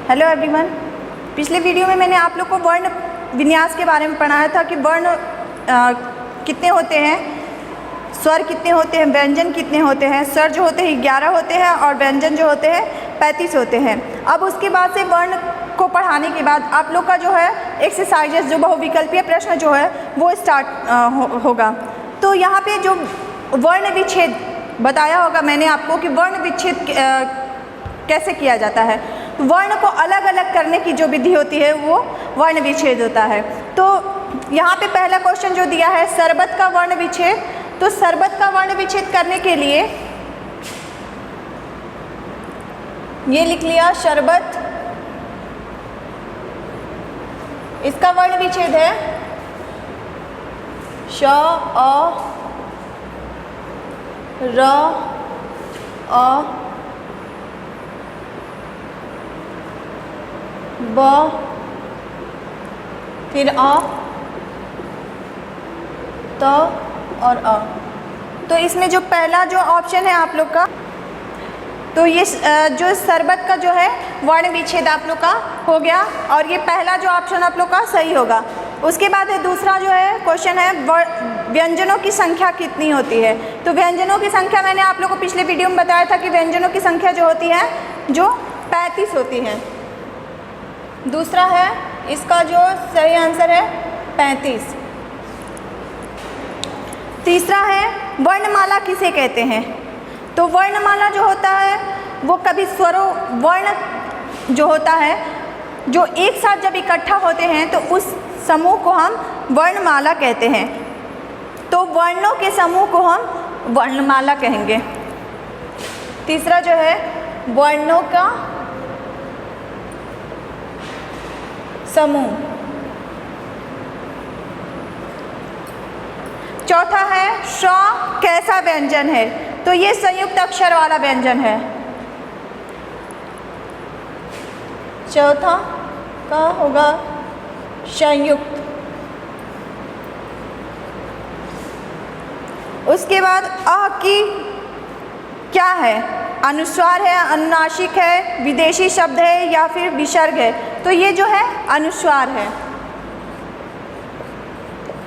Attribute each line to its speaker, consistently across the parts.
Speaker 1: Hello everyone. पिछले video में मैंने आप लोग को वर्ण विन्यास के बारे में पढ़ाया था कि वर्ण कितने होते हैं, स्वर कितने होते हैं, व्यंजन कितने होते हैं। स्वर जो होते हैं 11 होते हैं और व्यंजन जो होते हैं 35 होते हैं। अब उसके बाद से वर्ण को पढ़ाने के बाद आप लोग का जो है एक्सरसाइजेस जो बहुविकल्पीय प्रश्न जो है वो स्टार्ट होगा। तो यहाँ पे जो वर्ण विच्छेद बताया होगा मैंने आपको कि वर्ण विच्छेद कैसे किया जाता है। वर्ण को अलग अलग करने की जो विधि होती है वो वर्ण विच्छेद होता है। तो यहाँ पे पहला क्वेश्चन जो दिया है शरबत का वर्ण विच्छेद, तो शरबत का वर्ण विच्छेद करने के लिए ये लिख लिया शरबत, इसका वर्ण विच्छेद है श अ र अ ब फिर अ त और अ। तो इसमें जो पहला जो ऑप्शन है आप लोग का, तो ये जो शरबत का जो है वर्ण विच्छेद आप लोग का हो गया और ये पहला जो ऑप्शन आप लोग का सही होगा। उसके बाद है दूसरा जो है क्वेश्चन है व्यंजनों की संख्या कितनी होती है। तो व्यंजनों की संख्या मैंने आप लोग को पिछले वीडियो में बताया था कि व्यंजनों की संख्या जो होती है जो 35 होती है। दूसरा है इसका जो सही आंसर है 35। तीसरा है वर्णमाला किसे कहते हैं। तो वर्णमाला जो होता है वो कभी स्वरों वर्ण जो होता है जो एक साथ जब इकट्ठा होते हैं तो उस समूह को हम वर्णमाला कहते हैं। तो वर्णों के समूह को हम वर्णमाला कहेंगे। तीसरा जो है वर्णों का समूह। चौथा है श कैसा व्यंजन है। तो ये संयुक्त अक्षर वाला व्यंजन है। चौथा का होगा संयुक्त। उसके बाद अ की क्या है, अनुस्वार है, अनुनासिक है, विदेशी शब्द है या फिर विसर्ग है। तो ये जो है अनुस्वार है,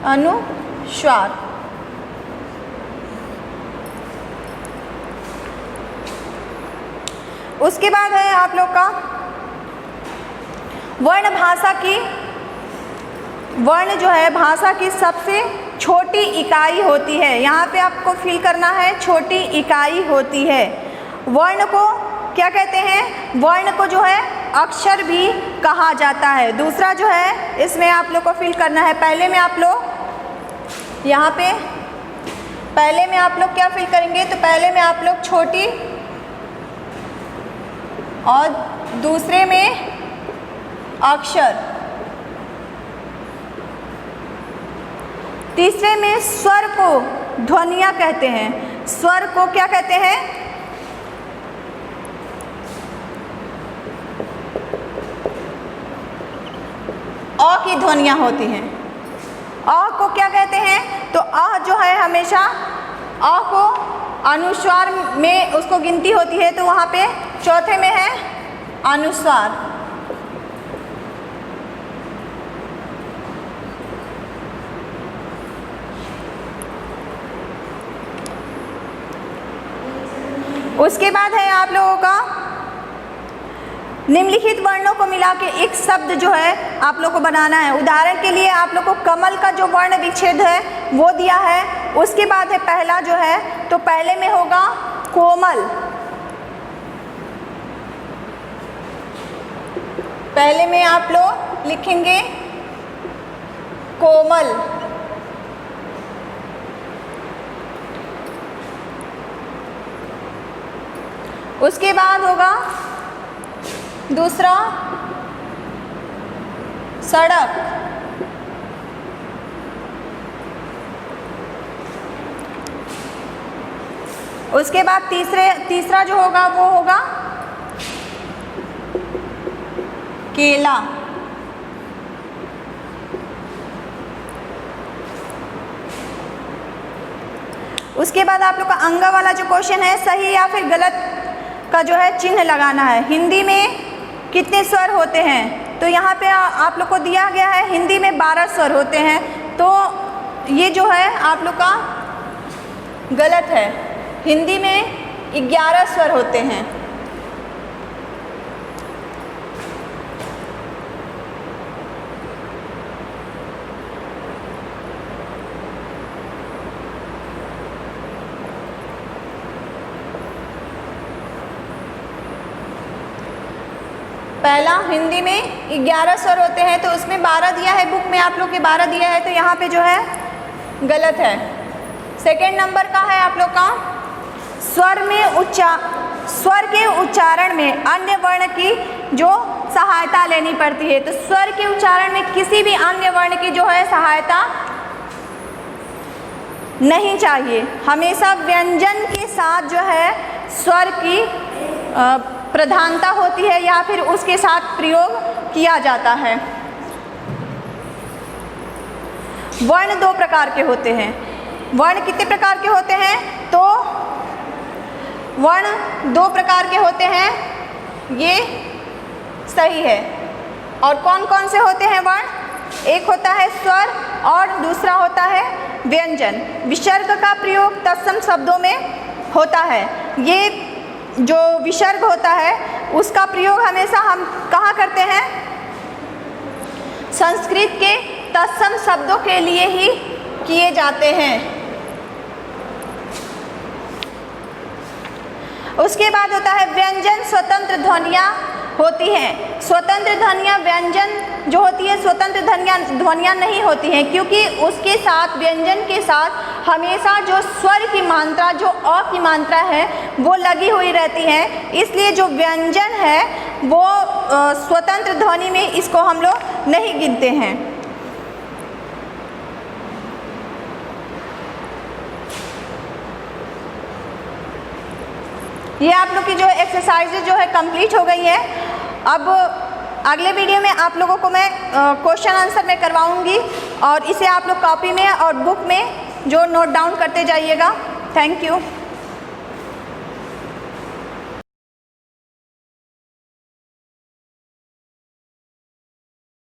Speaker 1: अनुस्वार। उसके बाद है आप लोग का वर्ण भाषा की। वर्ण जो है भाषा की सबसे छोटी इकाई होती है। यहाँ पे आपको फील करना है छोटी इकाई होती है। वर्ण को क्या कहते हैं, वर्ण को जो है अक्षर भी कहा जाता है। दूसरा जो है इसमें आप लोग को फील करना है, पहले में आप लोग यहाँ पे पहले में आप लोग क्या फील करेंगे, तो पहले में आप लोग छोटी और दूसरे में अक्षर, तीसरे में स्वर को ध्वनियाँ कहते हैं। स्वर को क्या कहते हैं, अ की ध्वनियाँ होती हैं। अ को क्या कहते हैं, तो अ जो है हमेशा अ को अनुस्वार में उसको गिनती होती है, तो वहाँ पे चौथे में है अनुस्वार। उसके बाद है आप लोगों का निम्नलिखित वर्णों को मिला के एक शब्द जो है आप लोग को बनाना है। उदाहरण के लिए आप लोग को कमल का जो वर्ण विच्छेद है वो दिया है। उसके बाद है पहला जो है, तो पहले में होगा कोमल, पहले में आप लोग लिखेंगे कोमल। उसके बाद होगा दूसरा सड़क, उसके बाद तीसरा जो होगा वो होगा केला। उसके बाद आप लोग का अंग वाला जो क्वेश्चन है, सही या फिर गलत का जो है चिन्ह लगाना है। हिंदी में कितने स्वर होते हैं? तो यहाँ पे आप लोग को दिया गया है हिंदी में 12 स्वर होते हैं, तो ये जो है आप लोग का गलत है। हिंदी में 11 स्वर होते हैं। पहला हिंदी में 11 स्वर होते हैं, तो उसमें 12 दिया है, बुक में आप लोग के 12 दिया है, तो यहाँ पे जो है गलत है। सेकेंड नंबर का है आप लोग का स्वर के उच्चारण में अन्य वर्ण की जो सहायता लेनी पड़ती है। तो स्वर के उच्चारण में किसी भी अन्य वर्ण की जो है सहायता नहीं चाहिए। हमेशा व्यंजन के साथ जो है स्वर की प्रधानता होती है या फिर उसके साथ प्रयोग किया जाता है। वर्ण 2 प्रकार के होते हैं। वर्ण कितने प्रकार के होते हैं? तो वर्ण 2 प्रकार के होते हैं, ये सही है। और कौन कौन से होते हैं वर्ण? एक होता है स्वर और दूसरा होता है व्यंजन। विसर्ग का प्रयोग तत्सम शब्दों में होता है। ये जो विसर्ग होता है उसका प्रयोग हमेशा हम कहाँ करते हैं? संस्कृत के तत्सम शब्दों के लिए ही किए जाते हैं। उसके बाद होता है व्यंजन। स्वतंत्र ध्वनियाँ होती हैं। स्वतंत्र ध्वनियाँ व्यंजन जो होती है स्वतंत्र ध्वनियाँ नहीं होती हैं, क्योंकि उसके साथ व्यंजन के साथ हमेशा जो स्वर की मात्रा जो अ की मात्रा है वो लगी हुई रहती है। इसलिए जो व्यंजन है वो स्वतंत्र ध्वनि में इसको हम लोग नहीं गिनते हैं। ये आप लोग की जो एक्सरसाइजेज जो है कंप्लीट हो गई है। अब अगले वीडियो में आप लोगों को मैं क्वेश्चन आंसर में करवाऊंगी और इसे आप लोग कॉपी में और बुक में जो नोट डाउन करते जाइएगा। Thank you.